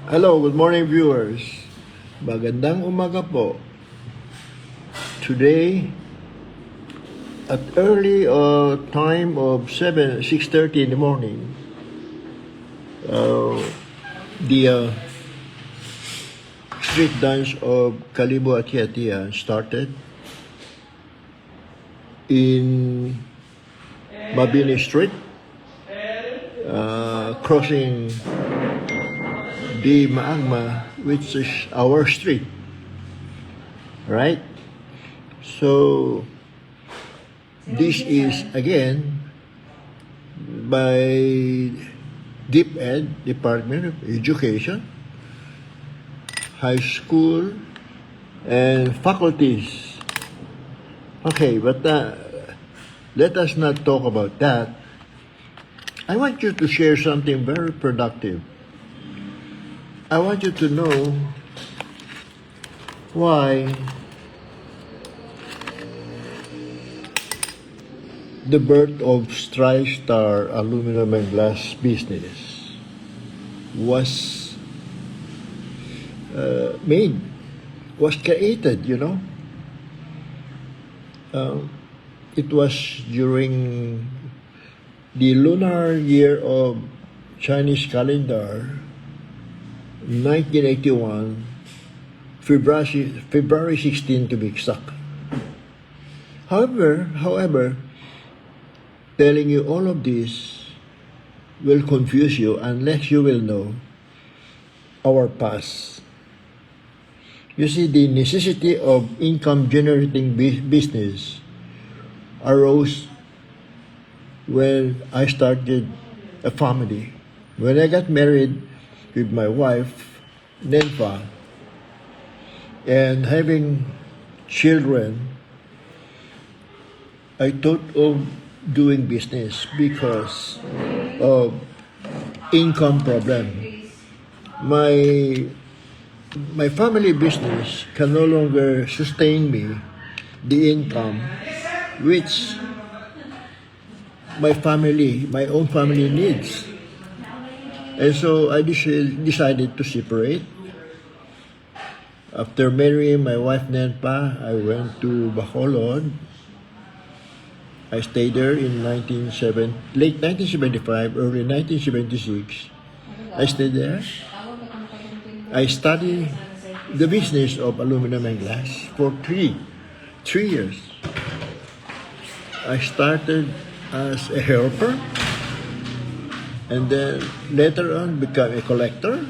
Hello, good morning viewers. Magandang umaga po. Today, at early time of 6:30 in the morning, the street dance of Kalibo Atiatia started in Mabini Street, crossing the Maagma, which is our street, right? So, this is again by DepEd, Department of Education, high school, and faculties. Okay, but let us not talk about that. I want you to share something very productive. I want you to know why the birth of TriStar aluminum and glass business was was created, it was during the lunar year of Chinese calendar, 1981, February 16 to be exact. However, telling you all of this will confuse you unless you will know our past. You see, the necessity of income-generating business arose when I started a family. When I got married with my wife, Nenfa, and having children, I thought of doing business because of income problem. My family business can no longer sustain me the income which my own family needs. And so I decided to separate. After marrying my wife Nenpa, I went to Bacolod. I stayed there in late 1975, early 1976. I stayed there. I studied the business of aluminum and glass for three years. I started as a helper, and then later on become a collector.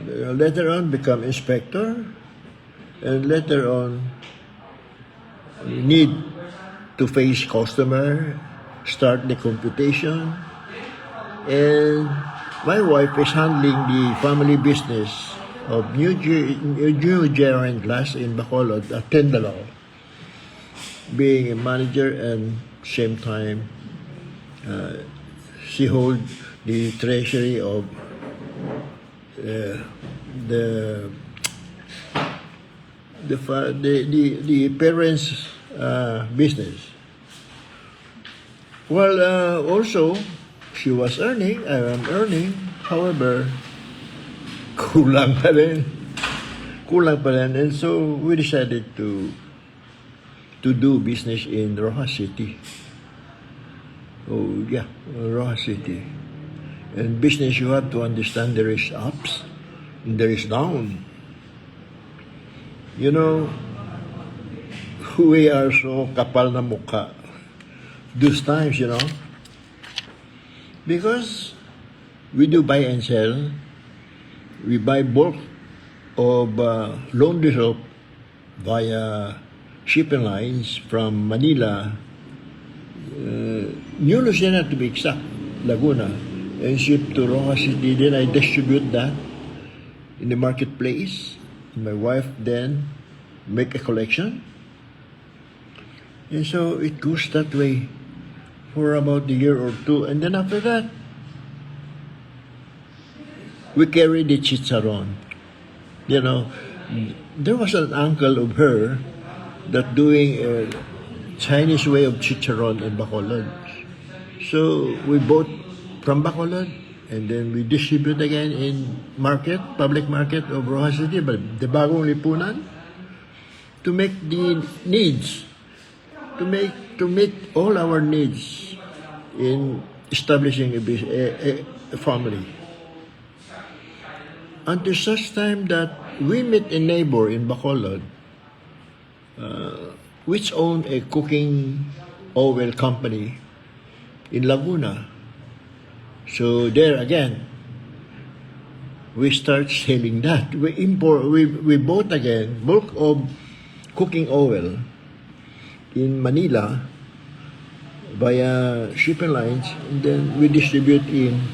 Later on become inspector, and later on need to face customer, start the computation, and my wife is handling the family business of New German Glass in Bacolod at Tendalao, being a manager and same time she holds the treasury of the parents' business. Well, also she was earning, I am earning. However, kulang pa rin. And so we decided to do business in Rojas City. Oh yeah, Rojas City. And business, you have to understand there is ups and there is down. You know, we are so kapal na mukha those times, because we do buy and sell. We buy bulk of laundry soap via shipping lines from Manila, New Lucena to be exact, Laguna, and ship to Rojas City. Then I distribute that in the marketplace. My wife then make a collection. And so it goes that way for about a year or two. And then after that, we carry the chicharon. There was an uncle of her that doing a Chinese way of chicharon in Bacolod. So we bought from Bacolod And then we distribute again in market, public market of Rojas City, but the Bagong Lipunan, to make the needs, to meet all our needs in establishing a family. Until such time that we meet a neighbor in Bacolod, which owned a cooking oil company in Laguna. So there again, we start selling that. We bought again bulk of cooking oil in Manila via shipping lines, and then we distribute in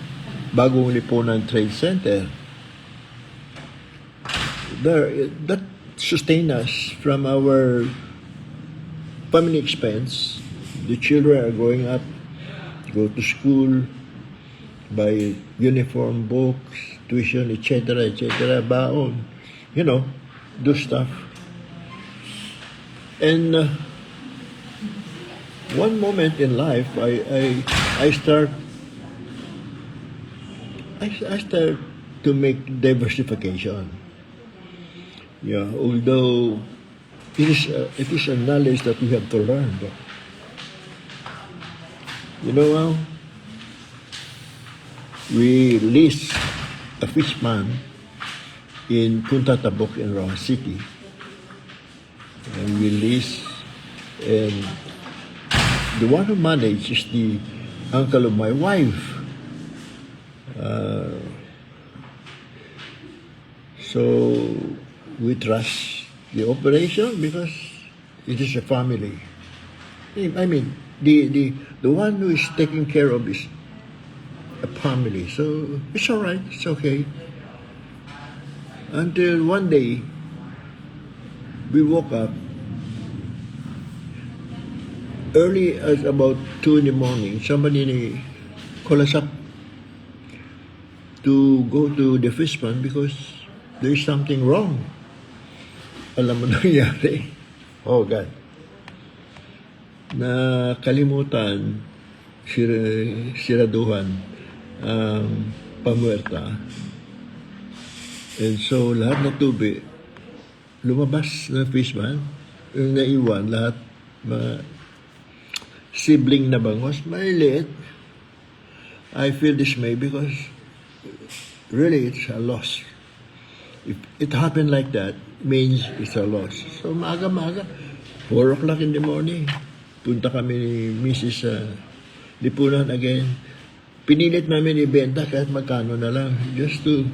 Bagong Lipunan Trade Center. There, that sustains us from our family expense. The children are growing up, go to school, buy uniform, books, tuition, etc., baon, do stuff. And one moment in life, I start to make diversification. Yeah, although it is a knowledge that we have to learn. But, we lease a fish pond in Punta Tabok in Rojas City. And we lease, and the one who manages is the uncle of my wife. So we trust the operation because it is a family. I mean, the one who is taking care of is a family. So it's all right. It's okay. Until one day, we woke up early as about 2 in the morning. Somebody called us up to go to the fish pond because there is something wrong. Alam mo nangyari. Oh God. Nakalimutan, siraduhan ang pamuerta. And so lahat ng tubig lumabas ng fish pond, yung naiwan lahat mga sibling na bangos, maliliit. I feel dismay because really it's a loss. If it happened like that, means it's a loss. So maaga-maaga, 4 o'clock in the morning, punta kami ni Mrs. Lipunan again. Pinilit namin ibenta kahit magkano na lang, just to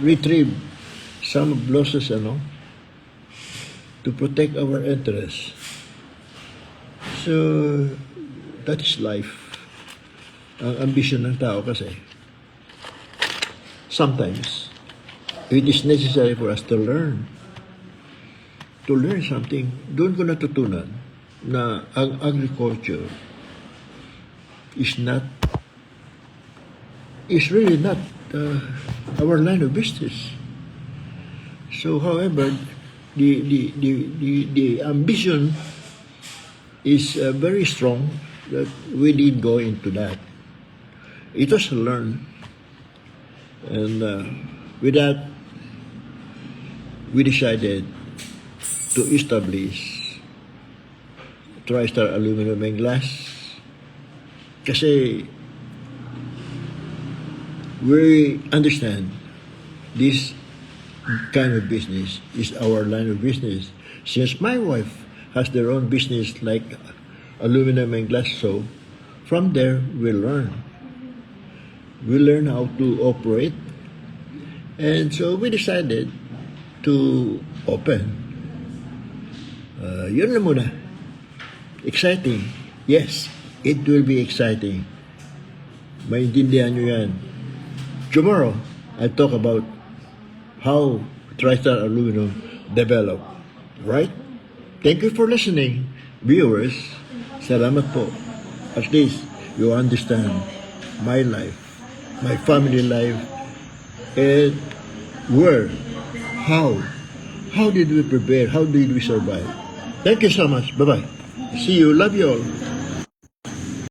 retrieve some losses, to protect our interests. So, that is life. Ang ambition ng tao kasi, sometimes, it is necessary for us to learn something. Doon ko natutunan na ang agriculture is really not our line of business. So, however, the ambition is very strong that we did go into that. It was learned, and with that, we decided to establish TriStar Aluminum and Glass kasi we understand this kind of business is our line of business. Since my wife has their own business like aluminum and glass, so from there we learn how to operate, and so we decided to open. Yun lang muna. Exciting. Yes, it will be exciting. Maintindihan nyo yan. Tomorrow, I'll talk about how TriStar Aluminum developed. Right? Thank you for listening, viewers. Salamat po. At least you understand my life, my family life, and how did we prepare, how did we survive. Thank you so much. Bye-bye. See you. Love you all.